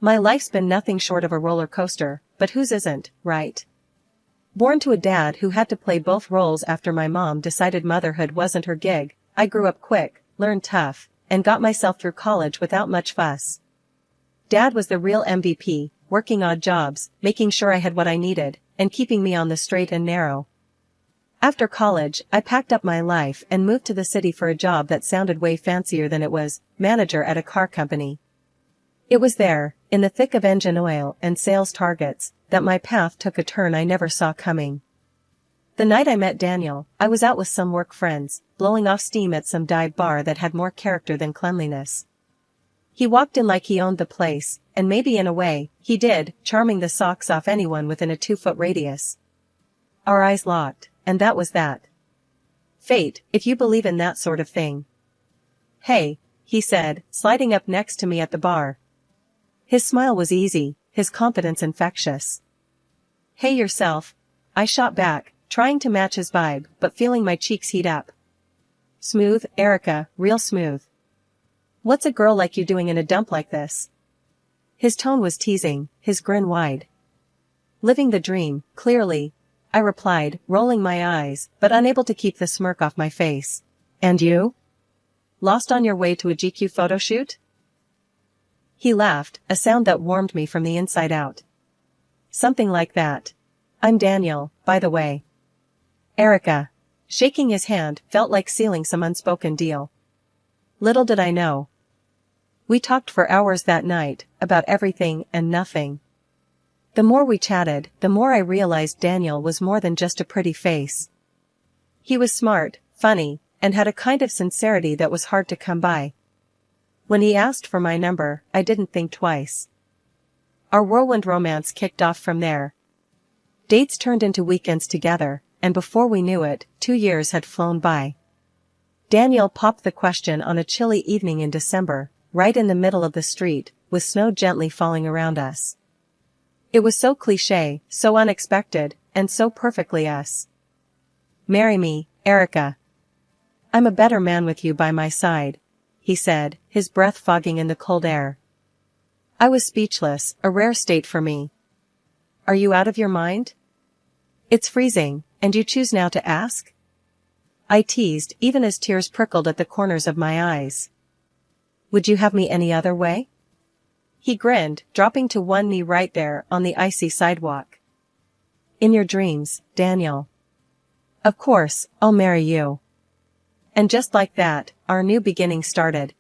My life's been nothing short of a roller coaster, but whose isn't, right? Born to a dad who had to play both roles after my mom decided motherhood wasn't her gig, I grew up quick, learned tough, and got myself through college without much fuss. Dad was the real MVP, working odd jobs, making sure I had what I needed, and keeping me on the straight and narrow. After college, I packed up my life and moved to the city for a job that sounded way fancier than it was, manager at a car company. It was there, in the thick of engine oil and sales targets, that my path took a turn I never saw coming. The night I met Daniel, I was out with some work friends, blowing off steam at some dive bar that had more character than cleanliness. He walked in like he owned the place, and maybe in a way, he did, charming the socks off anyone within a 2-foot radius. Our eyes locked, and that was that. Fate, if you believe in that sort of thing. "Hey," he said, sliding up next to me at the bar. His smile was easy, his confidence infectious. "Hey yourself," I shot back, trying to match his vibe, but feeling my cheeks heat up. "Smooth, Erica, real smooth. What's a girl like you doing in a dump like this?" His tone was teasing, his grin wide. "Living the dream, clearly," I replied, rolling my eyes, but unable to keep the smirk off my face. "And you? Lost on your way to a GQ photo shoot?" He laughed, a sound that warmed me from the inside out. "Something like that. I'm Daniel, by the way." Erica. Shaking his hand felt like sealing some unspoken deal. Little did I know. We talked for hours that night, about everything and nothing. The more we chatted, the more I realized Daniel was more than just a pretty face. He was smart, funny, and had a kind of sincerity that was hard to come by. When he asked for my number, I didn't think twice. Our whirlwind romance kicked off from there. Dates turned into weekends together, and before we knew it, 2 years had flown by. Daniel popped the question on a chilly evening in December, right in the middle of the street, with snow gently falling around us. It was so cliché, so unexpected, and so perfectly us. "Marry me, Erica. I'm a better man with you by my side," he said, his breath fogging in the cold air. I was speechless, a rare state for me. "Are you out of your mind? It's freezing, and you choose now to ask?" I teased, even as tears prickled at the corners of my eyes. "Would you have me any other way?" He grinned, dropping to one knee right there on the icy sidewalk. "In your dreams, Daniel. Of course, I'll marry you." And just like that, our new beginning started.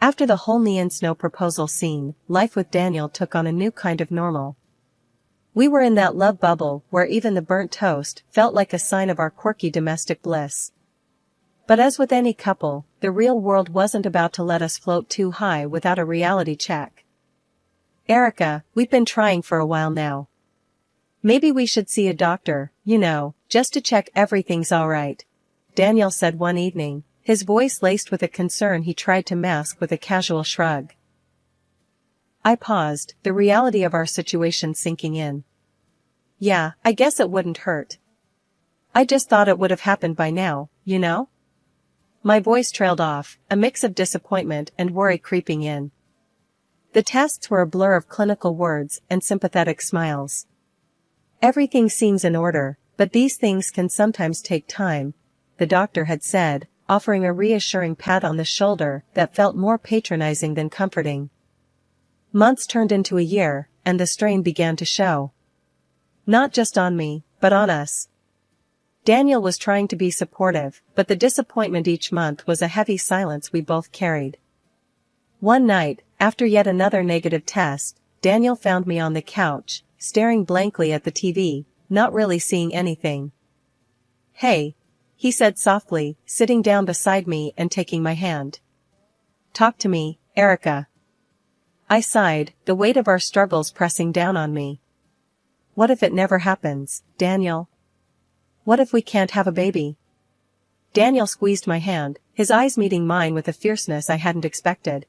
After the whole neon snow proposal scene, life with Daniel took on a new kind of normal. We were in that love bubble where even the burnt toast felt like a sign of our quirky domestic bliss. But as with any couple, the real world wasn't about to let us float too high without a reality check. "Erica, we've been trying for a while now. Maybe we should see a doctor, just to check everything's alright," Daniel said one evening, his voice laced with a concern he tried to mask with a casual shrug. I paused, the reality of our situation sinking in. "Yeah, I guess it wouldn't hurt. I just thought it would have happened by now, My voice trailed off, a mix of disappointment and worry creeping in. The tests were a blur of clinical words and sympathetic smiles. "Everything seems in order, but these things can sometimes take time," the doctor had said, offering a reassuring pat on the shoulder that felt more patronizing than comforting. Months turned into a year, and the strain began to show. Not just on me, but on us. Daniel was trying to be supportive, but the disappointment each month was a heavy silence we both carried. One night, after yet another negative test, Daniel found me on the couch, staring blankly at the TV, not really seeing anything. "Hey," he said softly, sitting down beside me and taking my hand. "Talk to me, Erica." I sighed, the weight of our struggles pressing down on me. "What if it never happens, Daniel? What if we can't have a baby?" Daniel squeezed my hand, his eyes meeting mine with a fierceness I hadn't expected.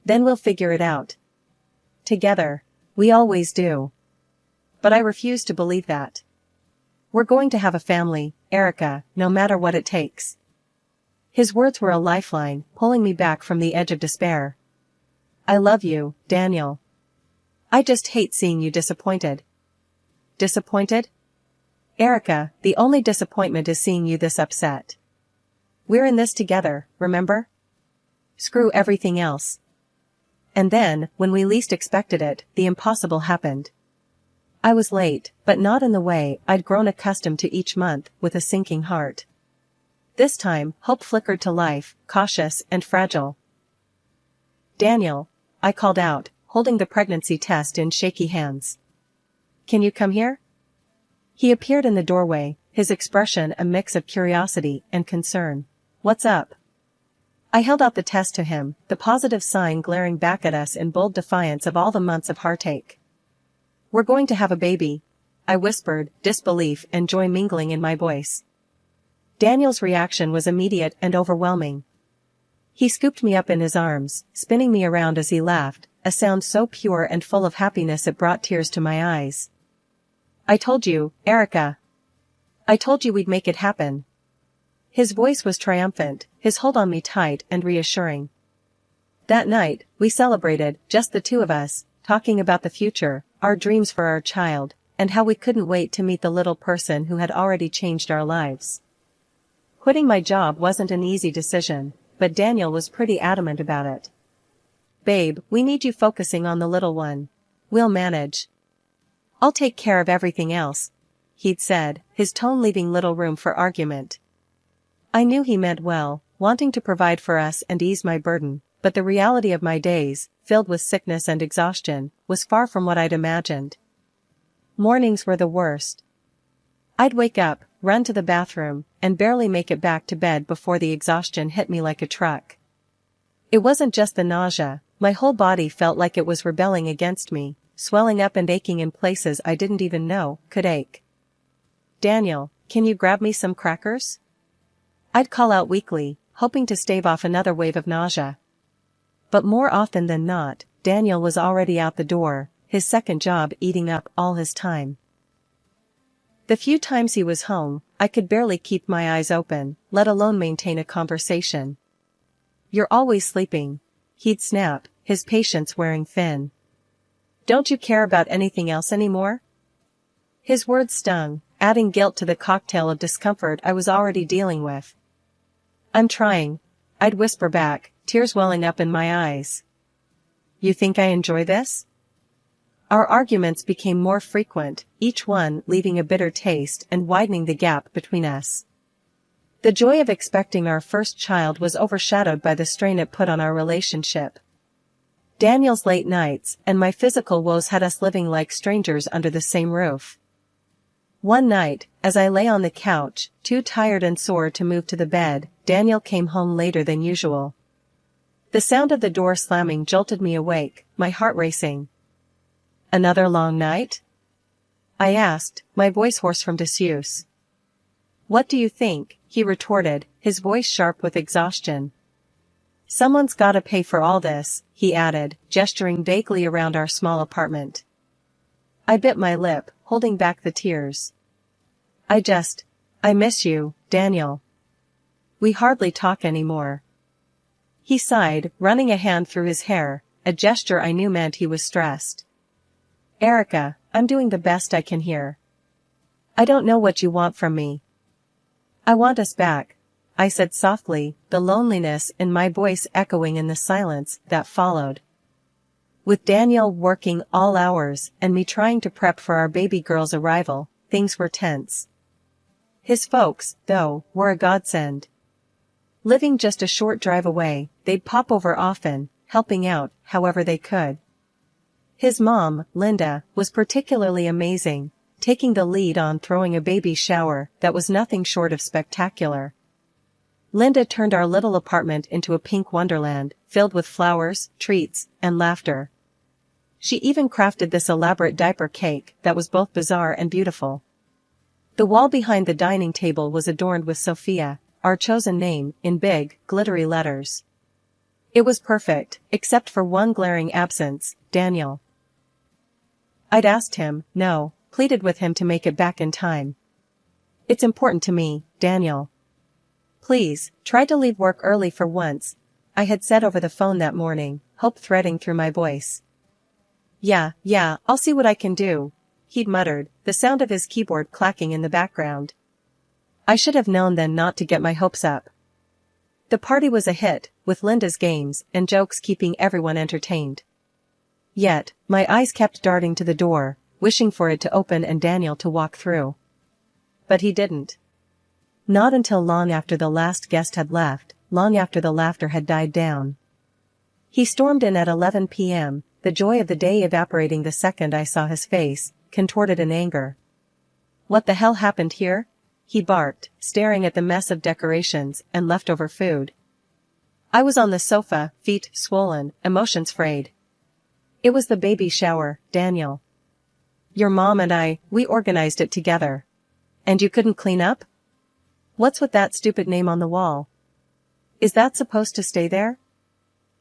"Then we'll figure it out. Together. We always do." But I refused to believe that. "We're going to have a family, Erica, no matter what it takes." His words were a lifeline, pulling me back from the edge of despair. "I love you, Daniel." I just hate seeing you disappointed. Disappointed? Erica, the only disappointment is seeing you this upset. We're in this together, remember? Screw everything else. And then, when we least expected it, the impossible happened. I was late, but not in the way I'd grown accustomed to each month, with a sinking heart. This time, hope flickered to life, cautious and fragile. Daniel, I called out, holding the pregnancy test in shaky hands. Can you come here? He appeared in the doorway, his expression a mix of curiosity and concern. What's up? I held out the test to him, the positive sign glaring back at us in bold defiance of all the months of heartache. We're going to have a baby, I whispered, disbelief and joy mingling in my voice. Daniel's reaction was immediate and overwhelming. He scooped me up in his arms, spinning me around as he laughed, a sound so pure and full of happiness it brought tears to my eyes. I told you, Erica. I told you we'd make it happen. His voice was triumphant, his hold on me tight and reassuring. That night, we celebrated, just the two of us, talking about the future, our dreams for our child, and how we couldn't wait to meet the little person who had already changed our lives. Quitting my job wasn't an easy decision, but Daniel was pretty adamant about it. Babe, we need you focusing on the little one. We'll manage. I'll take care of everything else, he'd said, his tone leaving little room for argument. I knew he meant well, wanting to provide for us and ease my burden, but the reality of my days, filled with sickness and exhaustion, was far from what I'd imagined. Mornings were the worst. I'd wake up, run to the bathroom, and barely make it back to bed before the exhaustion hit me like a truck. It wasn't just the nausea, my whole body felt like it was rebelling against me, swelling up and aching in places I didn't even know could ache. Daniel, can you grab me some crackers? I'd call out weakly, hoping to stave off another wave of nausea. But more often than not, Daniel was already out the door, his second job eating up all his time. The few times he was home, I could barely keep my eyes open, let alone maintain a conversation. You're always sleeping, he'd snap, his patience wearing thin. Don't you care about anything else anymore? His words stung, adding guilt to the cocktail of discomfort I was already dealing with. I'm trying, I'd whisper back, tears welling up in my eyes. You think I enjoy this? Our arguments became more frequent, each one leaving a bitter taste and widening the gap between us. The joy of expecting our first child was overshadowed by the strain it put on our relationship. Daniel's late nights and my physical woes had us living like strangers under the same roof. One night, as I lay on the couch, too tired and sore to move to the bed, Daniel came home later than usual. The sound of the door slamming jolted me awake, my heart racing. Another long night? I asked, my voice hoarse from disuse. What do you think? He retorted, his voice sharp with exhaustion. Someone's gotta pay for all this, he added, gesturing vaguely around our small apartment. I bit my lip, holding back the tears. I miss you, Daniel. We hardly talk anymore. He sighed, running a hand through his hair, a gesture I knew meant he was stressed. Erica, I'm doing the best I can here. I don't know what you want from me. I want us back, I said softly, the loneliness in my voice echoing in the silence that followed. With Daniel working all hours and me trying to prep for our baby girl's arrival, things were tense. His folks, though, were a godsend. Living just a short drive away, they'd pop over often, helping out however they could. His mom, Linda, was particularly amazing, taking the lead on throwing a baby shower that was nothing short of spectacular. Linda turned our little apartment into a pink wonderland, filled with flowers, treats, and laughter. She even crafted this elaborate diaper cake that was both bizarre and beautiful. The wall behind the dining table was adorned with Sophia, our chosen name, in big, glittery letters. It was perfect, except for one glaring absence, Daniel. I'd asked him, no, pleaded with him to make it back in time. It's important to me, Daniel. Please, try to leave work early for once, I had said over the phone that morning, hope threading through my voice. Yeah, I'll see what I can do," he'd muttered, the sound of his keyboard clacking in the background. I should have known then not to get my hopes up. The party was a hit, with Linda's games and jokes keeping everyone entertained. Yet, my eyes kept darting to the door, wishing for it to open and Daniel to walk through. But he didn't. Not until long after the last guest had left, long after the laughter had died down. He stormed in at 11 p.m., the joy of the day evaporating the second I saw his face, contorted in anger. "What the hell happened here?" he barked, staring at the mess of decorations and leftover food. I was on the sofa, feet swollen, emotions frayed. "It was the baby shower, Daniel. Your mom and we organized it together. And you couldn't clean up? What's with that stupid name on the wall? Is that supposed to stay there?"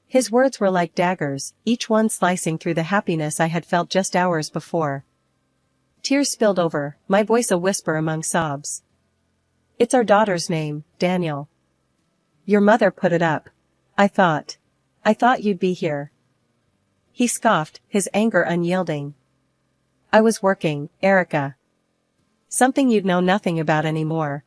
His words were like daggers, each one slicing through the happiness I had felt just hours before. Tears spilled over, my voice a whisper among sobs. "It's our daughter's name, Daniel. Your mother put it up. I thought you'd be here." He scoffed, his anger unyielding. "I was working, Erica. Something you'd know nothing about anymore."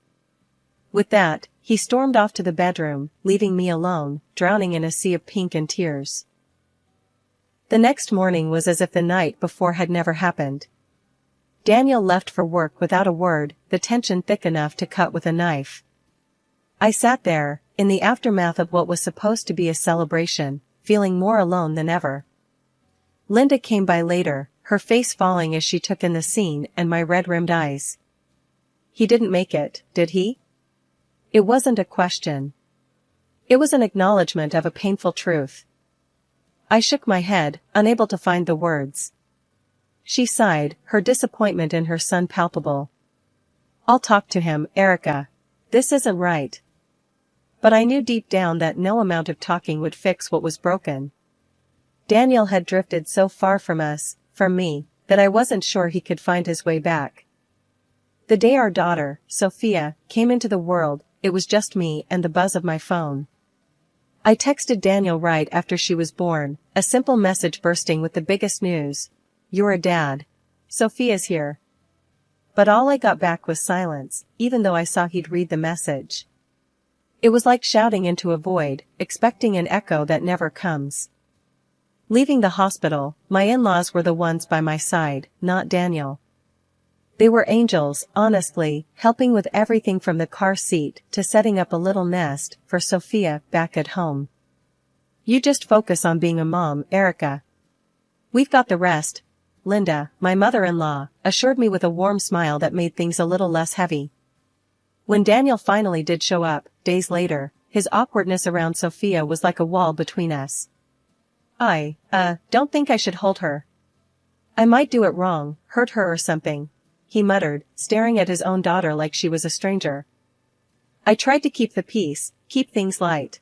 With that, he stormed off to the bedroom, leaving me alone, drowning in a sea of pink and tears. The next morning was as if the night before had never happened. Daniel left for work without a word, the tension thick enough to cut with a knife. I sat there, in the aftermath of what was supposed to be a celebration, feeling more alone than ever. Linda came by later, her face falling as she took in the scene and my red-rimmed eyes. "He didn't make it, did he?" It wasn't a question. It was an acknowledgement of a painful truth. I shook my head, unable to find the words. She sighed, her disappointment in her son palpable. "I'll talk to him, Erica. This isn't right." But I knew deep down that no amount of talking would fix what was broken. Daniel had drifted so far from us, from me, that I wasn't sure he could find his way back. The day our daughter, Sophia, came into the world, it was just me and the buzz of my phone. I texted Daniel right after she was born, a simple message bursting with the biggest news. "You're a dad. Sophia's here." But all I got back was silence, even though I saw he'd read the message. It was like shouting into a void, expecting an echo that never comes. Leaving the hospital, my in-laws were the ones by my side, not Daniel. They were angels, honestly, helping with everything from the car seat to setting up a little nest for Sophia back at home. "You just focus on being a mom, Erica. We've got the rest," Linda, my mother-in-law, assured me with a warm smile that made things a little less heavy. When Daniel finally did show up, days later, his awkwardness around Sophia was like a wall between us. "I don't think I should hold her. I might do it wrong, hurt her or something," he muttered, staring at his own daughter like she was a stranger. I tried to keep the peace, keep things light.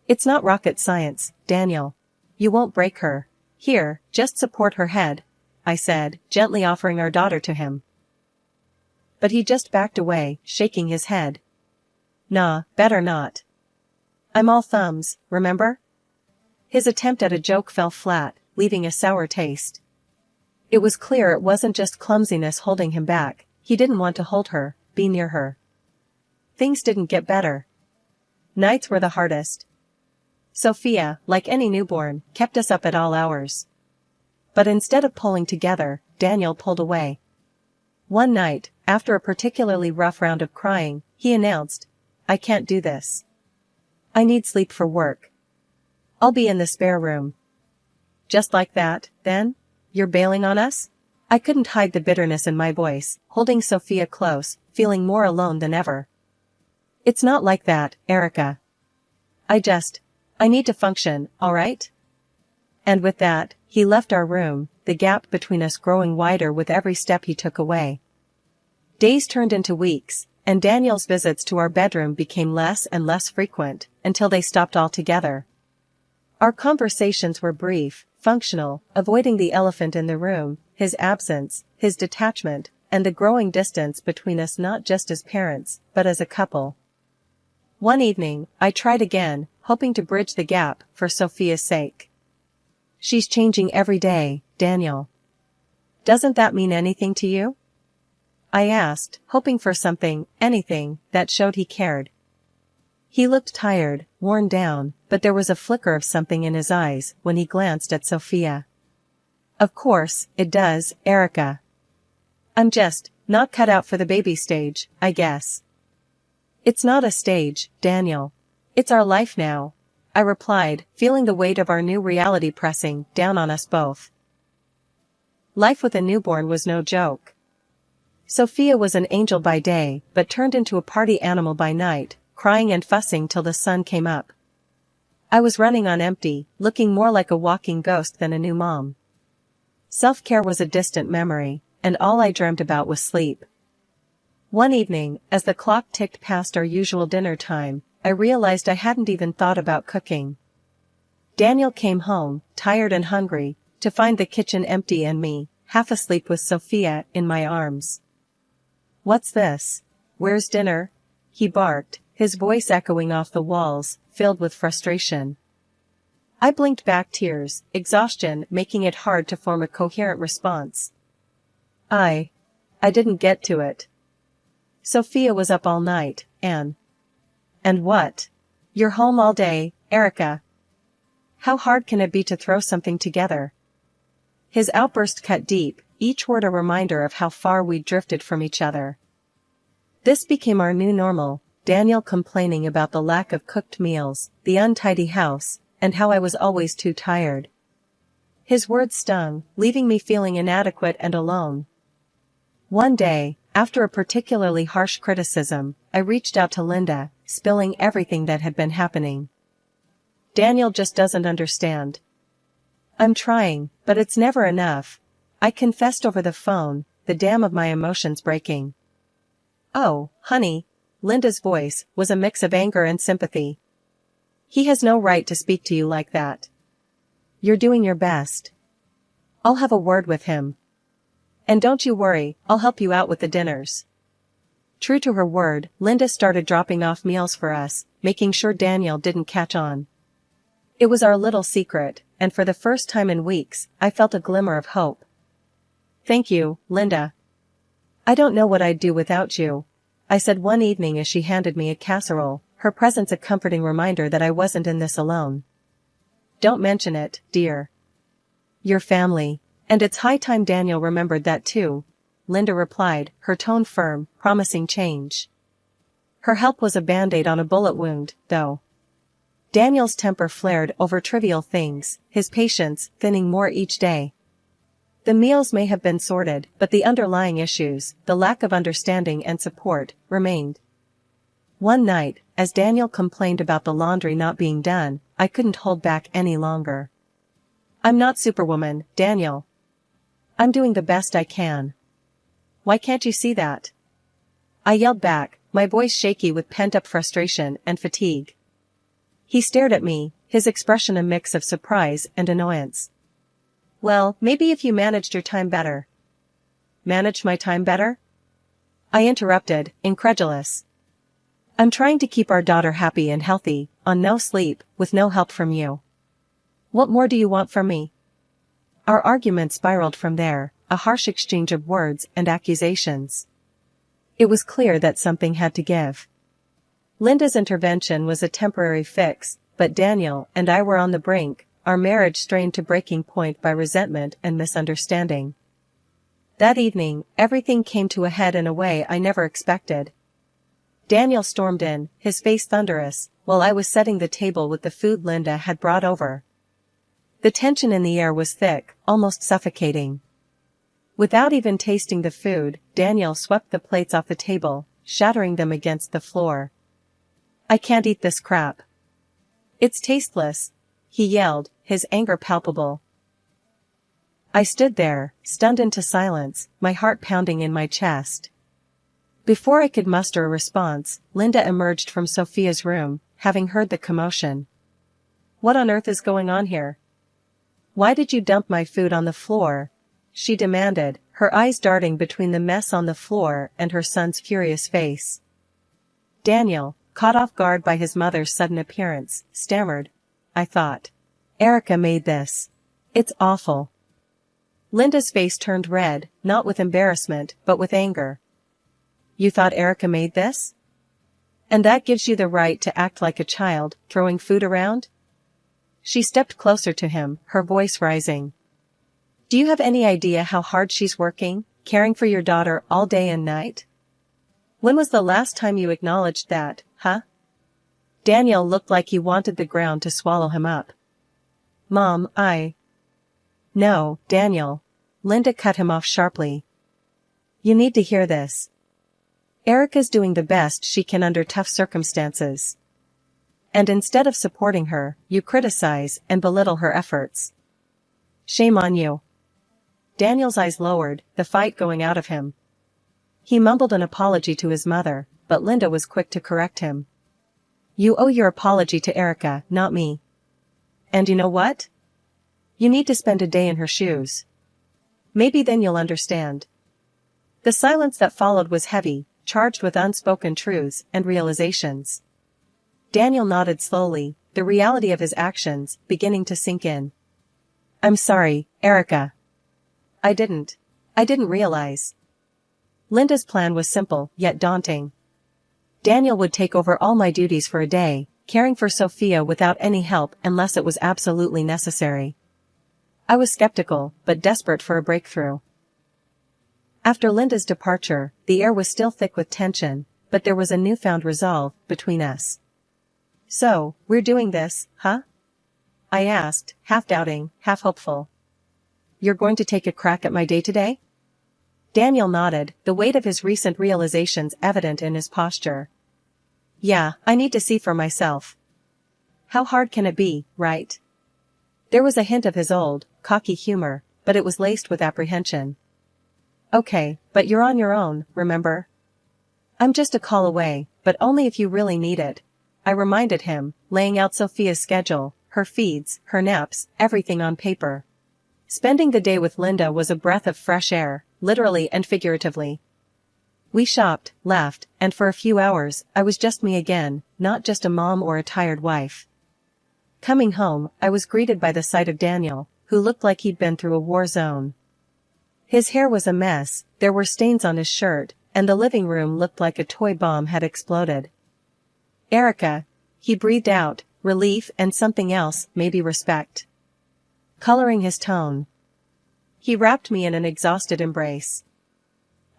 "It's not rocket science, Daniel. You won't break her. Here, just support her head," I said, gently offering our daughter to him. But he just backed away, shaking his head. "Nah, better not. I'm all thumbs, remember?" His attempt at a joke fell flat, leaving a sour taste. It was clear it wasn't just clumsiness holding him back, he didn't want to hold her, be near her. Things didn't get better. Nights were the hardest. Sophia, like any newborn, kept us up at all hours. But instead of pulling together, Daniel pulled away. One night, after a particularly rough round of crying, he announced, "I can't do this. I need sleep for work. I'll be in the spare room." "Just like that, then? You're bailing on us?" I couldn't hide the bitterness in my voice, holding Sophia close, feeling more alone than ever. "It's not like that, Erica. I need to function, alright?" And with that, he left our room, the gap between us growing wider with every step he took away. Days turned into weeks, and Daniel's visits to our bedroom became less and less frequent, until they stopped altogether. Our conversations were brief, functional, avoiding the elephant in the room, his absence, his detachment, and the growing distance between us not just as parents, but as a couple. One evening, I tried again, hoping to bridge the gap, for Sophia's sake. "She's changing every day," Daniel. Doesn't that mean anything to you? I asked, hoping for something, anything, that showed he cared. He looked tired, worn down, but there was a flicker of something in his eyes when he glanced at Sophia. Of course, it does, Erica. I'm just not cut out for the baby stage, I guess. It's not a stage, Daniel. It's our life now, I replied, feeling the weight of our new reality pressing down on us both. Life with a newborn was no joke. Sophia was an angel by day, but turned into a party animal by night, crying and fussing till the sun came up. I was running on empty, looking more like a walking ghost than a new mom. Self-care was a distant memory, and all I dreamt about was sleep. One evening, as the clock ticked past our usual dinner time, I realized I hadn't even thought about cooking. Daniel came home, tired and hungry, to find the kitchen empty and me, half asleep with Sophia in my arms. What's this? Where's dinner? He barked, his voice echoing off the walls, filled with frustration. I blinked back, tears, exhaustion making it hard to form a coherent response. I didn't get to it. Sophia was up all night, and what? You're home all day, Erica. How hard can it be to throw something together? His outburst cut deep, each word a reminder of how far we'd drifted from each other. This became our new normal, Daniel complaining about the lack of cooked meals, the untidy house, and how I was always too tired. His words stung, leaving me feeling inadequate and alone. One day, after a particularly harsh criticism, I reached out to Linda, spilling everything that had been happening. Daniel just doesn't understand. I'm trying, but it's never enough, I confessed over the phone, the dam of my emotions breaking. Oh, honey, Linda's voice was a mix of anger and sympathy. He has no right to speak to you like that. You're doing your best. I'll have a word with him. And don't you worry, I'll help you out with the dinners. True to her word, Linda started dropping off meals for us, making sure Daniel didn't catch on. It was our little secret, and for the first time in weeks, I felt a glimmer of hope. Thank you, Linda. I don't know what I'd do without you, I said one evening as she handed me a casserole, her presence a comforting reminder that I wasn't in this alone. Don't mention it, dear. Your family. And it's high time Daniel remembered that too, Linda replied, her tone firm, promising change. Her help was a band-aid on a bullet wound, though. Daniel's temper flared over trivial things, his patience thinning more each day. The meals may have been sorted, but the underlying issues, the lack of understanding and support, remained. One night, as Daniel complained about the laundry not being done, I couldn't hold back any longer. I'm not Superwoman, Daniel. I'm doing the best I can. Why can't you see that? I yelled back, my voice shaky with pent-up frustration and fatigue. He stared at me, his expression a mix of surprise and annoyance. Well, maybe if you managed your time better. Managed my time better? I interrupted, incredulous. I'm trying to keep our daughter happy and healthy, on no sleep, with no help from you. What more do you want from me? Our argument spiraled from there, a harsh exchange of words and accusations. It was clear that something had to give. Linda's intervention was a temporary fix, but Daniel and I were on the brink, our marriage strained to breaking point by resentment and misunderstanding. That evening, everything came to a head in a way I never expected. Daniel stormed in, his face thunderous, while I was setting the table with the food Linda had brought over. The tension in the air was thick, almost suffocating. Without even tasting the food, Daniel swept the plates off the table, shattering them against the floor. I can't eat this crap. It's tasteless, he yelled, his anger palpable. I stood there, stunned into silence, my heart pounding in my chest. Before I could muster a response, Linda emerged from Sophia's room, having heard the commotion. What on earth is going on here? Why did you dump my food on the floor? She demanded, her eyes darting between the mess on the floor and her son's furious face. Daniel, caught off guard by his mother's sudden appearance, stammered. I thought. Erica made this. It's awful. Linda's face turned red, not with embarrassment, but with anger. You thought Erica made this? And that gives you the right to act like a child, throwing food around? She stepped closer to him, her voice rising. Do you have any idea how hard she's working, caring for your daughter all day and night? When was the last time you acknowledged that, huh? Daniel looked like he wanted the ground to swallow him up. Mom, No, Daniel. Linda cut him off sharply. You need to hear this. Erica's doing the best she can under tough circumstances. And instead of supporting her, you criticize and belittle her efforts. Shame on you. Daniel's eyes lowered, the fight going out of him. He mumbled an apology to his mother, but Linda was quick to correct him. You owe your apology to Erica, not me. And you know what? You need to spend a day in her shoes. Maybe then you'll understand. The silence that followed was heavy, charged with unspoken truths and realizations. Daniel nodded slowly, the reality of his actions beginning to sink in. I'm sorry, Erica. I didn't realize. Linda's plan was simple, yet daunting. Daniel would take over all my duties for a day, caring for Sophia without any help unless it was absolutely necessary. I was skeptical, but desperate for a breakthrough. After Linda's departure, the air was still thick with tension, but there was a newfound resolve between us. So, we're doing this, huh? I asked, half doubting, half hopeful. You're going to take a crack at my day today? Daniel nodded, the weight of his recent realizations evident in his posture. Yeah, I need to see for myself. How hard can it be, right? There was a hint of his old, cocky humor, but it was laced with apprehension. Okay, but you're on your own, remember? I'm just a call away, but only if you really need it, I reminded him, laying out Sophia's schedule, her feeds, her naps, everything on paper. Spending the day with Linda was a breath of fresh air, literally and figuratively. We shopped, laughed, and for a few hours, I was just me again, not just a mom or a tired wife. Coming home, I was greeted by the sight of Daniel, who looked like he'd been through a war zone. His hair was a mess, there were stains on his shirt, and the living room looked like a toy bomb had exploded. Erica, he breathed out, relief and something else, maybe respect. Coloring his tone. He wrapped me in an exhausted embrace.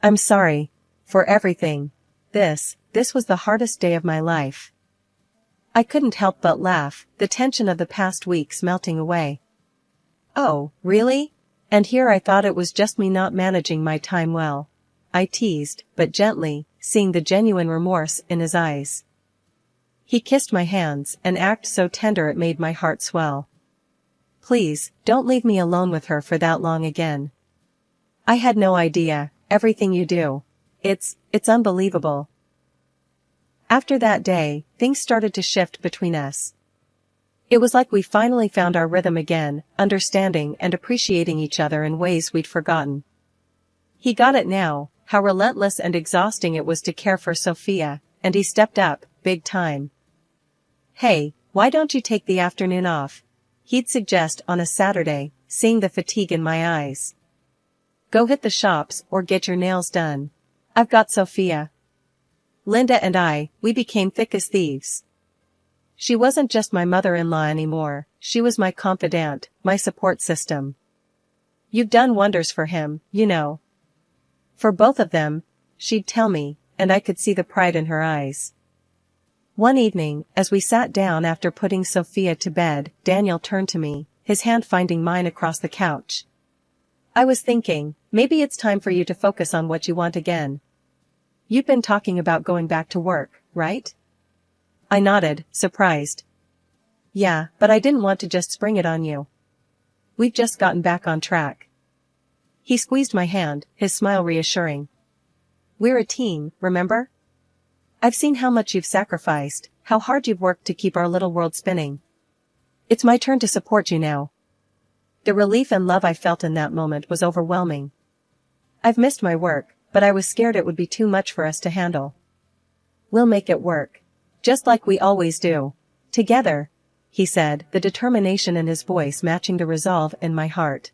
I'm sorry. For everything. This was the hardest day of my life. I couldn't help but laugh, the tension of the past weeks melting away. Oh, really? And here I thought it was just me not managing my time well. I teased, but gently, seeing the genuine remorse in his eyes. He kissed my hands, an act so tender it made my heart swell. Please, don't leave me alone with her for that long again. I had no idea, everything you do. It's unbelievable. After that day, things started to shift between us. It was like we finally found our rhythm again, understanding and appreciating each other in ways we'd forgotten. He got it now, how relentless and exhausting it was to care for Sophia, and he stepped up, big time. Hey, why don't you take the afternoon off? He'd suggest on a Saturday, seeing the fatigue in my eyes. Go hit the shops or get your nails done. I've got Sophia. Linda and we became thick as thieves. She wasn't just my mother-in-law anymore, she was my confidant, my support system. You've done wonders for him, you know. For both of them, she'd tell me, and I could see the pride in her eyes. One evening, as we sat down after putting Sophia to bed, Daniel turned to me, his hand finding mine across the couch. I was thinking, maybe it's time for you to focus on what you want again. You've been talking about going back to work, right? I nodded, surprised. Yeah, but I didn't want to just spring it on you. We've just gotten back on track. He squeezed my hand, his smile reassuring. We're a team, remember? I've seen how much you've sacrificed, how hard you've worked to keep our little world spinning. It's my turn to support you now. The relief and love I felt in that moment was overwhelming. I've missed my work, but I was scared it would be too much for us to handle. We'll make it work. Just like we always do. Together, he said, the determination in his voice matching the resolve in my heart.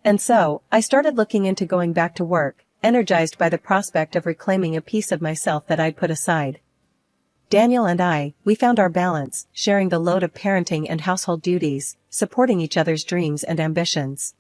And so, I started looking into going back to work, energized by the prospect of reclaiming a piece of myself that I'd put aside. Daniel and we found our balance, sharing the load of parenting and household duties, supporting each other's dreams and ambitions.